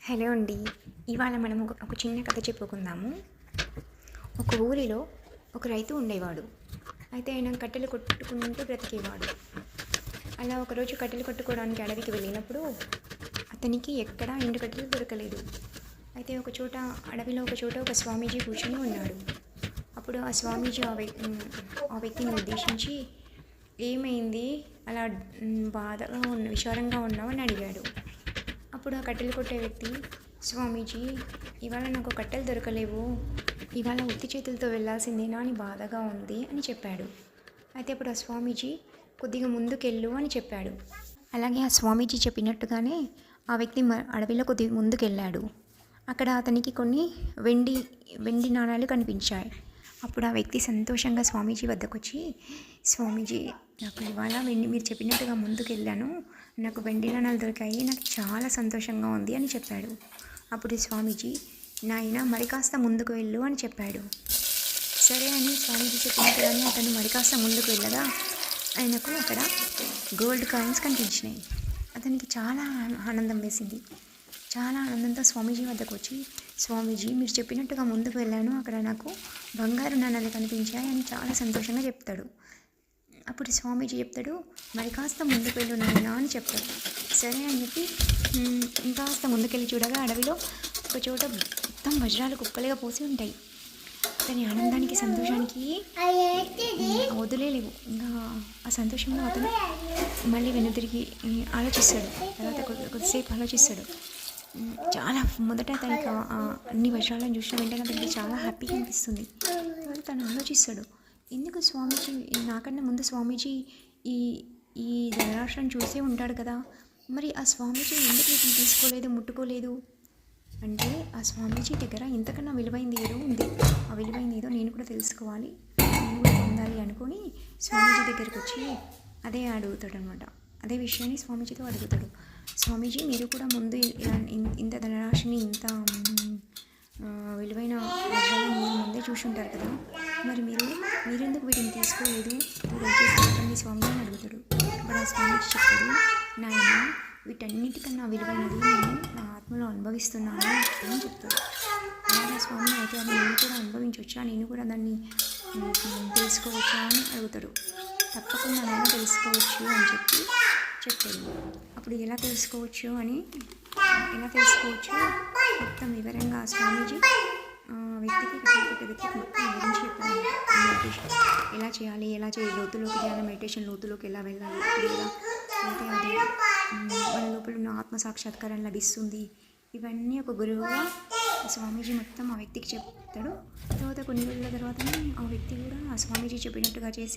Hello అండి. ఇవాళ మనం ఒక చిన్న కథ చెప్పుకుందాము. ఒక ఊరిలో ఒక రైతు ఉండేవాడు. అయితే ఆయన కట్టెలు కొట్టుకుంటూ బ్రతికేవాడు. అలా ఒకరోజు కట్టెలు కొట్టుకోవడానికి అడవికి వెళ్ళినప్పుడు అతనికి ఎక్కడా ఎండు కట్టెలు దొరకలేదు. అయితే అడవిలో ఒక చోట ఒక స్వామీజీ కూర్చొని ఉన్నాడు. అప్పుడు ఆ స్వామీజీ ఆ వ్యక్తిని ఉద్దేశించి, ఏమైంది అలా బాధగా విచారంగా ఉన్నావు అని అడిగాడు. అప్పుడు ఆ కట్టెలు కొట్టే వ్యక్తి, స్వామీజీ, ఇవాళ నాకు కట్టెలు దొరకలేవు, ఇవాళ ఉత్తి చేతులతో వెళ్ళాల్సిందేనా అని బాధగా ఉంది అని చెప్పాడు. అయితే అప్పుడు ఆ స్వామీజీ, కొద్దిగా ముందుకెళ్ళు అని చెప్పాడు. అలాగే ఆ స్వామీజీ చెప్పినట్టుగానే ఆ వ్యక్తి అడవిలో కొద్దిగా ముందుకెళ్ళాడు. అక్కడ అతనికి కొన్ని వెండి నాణాలు కనిపించాయి. అప్పుడు ఆ వ్యక్తి సంతోషంగా స్వామీజీ వద్దకు వచ్చి, స్వామీజీ, నాకు ఇవాళ మీరు చెప్పినట్టుగా ముందుకు వెళ్ళాను, నాకు వెండి నాణాలు దొరికాయి, నాకు చాలా సంతోషంగా ఉంది అని చెప్పాడు. అప్పుడు స్వామీజీ, నాయన మరి కాస్త ముందుకు వెళ్ళు అని చెప్పాడు. సరే అని స్వామీజీ చెప్పినట్టుగానే అతను మరి కాస్త ముందుకు వెళ్ళగా ఆయనకు అక్కడ గోల్డ్ కాయిన్స్ కనిపించినాయి. అతనికి చాలా ఆనందం వేసింది. చాలా ఆనందంతో స్వామీజీ వద్దకు వచ్చి, స్వామీజీ, మీరు చెప్పినట్టుగా ముందుకు వెళ్ళాను, అక్కడ నాకు బంగారు నాణాలు కనిపించాయి అని చాలా సంతోషంగా చెప్తాడు. అప్పుడు స్వామీజీ చెప్తాడు, మరి కాస్త ముందుకు వెళ్ళు నాయనా అని చెప్తాడు. సరే అని చెప్పి ఇంకాస్త ముందుకెళ్ళి చూడగా అడవిలో ఒక చోట మొత్తం వజ్రాలు కుక్కలుగా పోసి ఉంటాయి. అతని ఆనందానికి సంతోషానికి వదిలేలేవు. ఇంకా ఆ సంతోషంలో అతను మళ్ళీ వెనుతిరిగి ఆలోచిస్తాడు. తర్వాత కొద్దిసేపు ఆలోచిస్తాడు. చాలా మొదట అతనికి అన్ని వజ్రాలను చూసిన వెంటనే అతనికి చాలా హ్యాపీగా అనిపిస్తుంది. తర్వాత తను ఆలోచిస్తాడు, ఎందుకు స్వామీజీ నాకన్నా ముందు స్వామీజీ ఈ ఈ ధనరాశిని చూసే ఉంటాడు కదా, మరి ఆ స్వామీజీ ఎందుకు వీటిని తీసుకోలేదు, ముట్టుకోలేదు అంటే ఆ స్వామీజీ దగ్గర ఇంతకన్నా విలువైంది ఏదో ఉంది. ఆ విలువైంది ఏదో నేను కూడా తెలుసుకోవాలి, నేను కూడా పొందాలి అనుకొని స్వామీజీ దగ్గరికి వచ్చి అదే అడుగుతాడు అనమాట. అదే విషయాన్ని స్వామీజీతో అడుగుతాడు. స్వామీజీ, మీరు కూడా ముందు ఇంత ధనరాశిని, ఇంత విలువైన వజ్రాలను మీరు ముందే చూసి ఉంటారు కదా, మరి మీరెందుకు వీటిని తీసుకోలేదు, దయచేసి చెప్పండి స్వామి అని అడుగుతాడు. అప్పుడు ఆ స్వామీజీ చెప్తాడు, నాయన, వీటన్నిటికన్నా విలువైనది నేను నా ఆత్మలో అనుభవిస్తున్నాను అని చెప్తాడు. అలాగే స్వామి, అయితే అది నేను కూడా అనుభవించవచ్చా, నేను కూడా దాన్ని తెలుసుకోవచ్చా అని అడుగుతాడు. తప్పకుండా నేను తెలుసుకోవచ్చు అని చెప్తాడు. అప్పుడు ఎలా తెలుసుకోవచ్చు మొత్తం వివరంగా స్వామీజీ వ్యక్తికి మొత్తం వివరించి చెప్పాను. మెడిటేషన్ ఎలా చేయాలి, లోతులోకి ధ్యానం, మెడిటేషన్ లోతులోకి ఎలా వెళ్ళాలి, ఎలా అంటే అది మన లోపల ఉన్న ఆత్మ సాక్షాత్కారం లభిస్తుంది. ఇవన్నీ ఒక గురువుగా స్వామీజీ మొత్తం ఆ వ్యక్తికి చెప్తాడు. తర్వాత కొన్ని రోజుల తర్వాత ఆ వ్యక్తి కూడా ఆ స్వామీజీ చెప్పినట్టుగా చేసి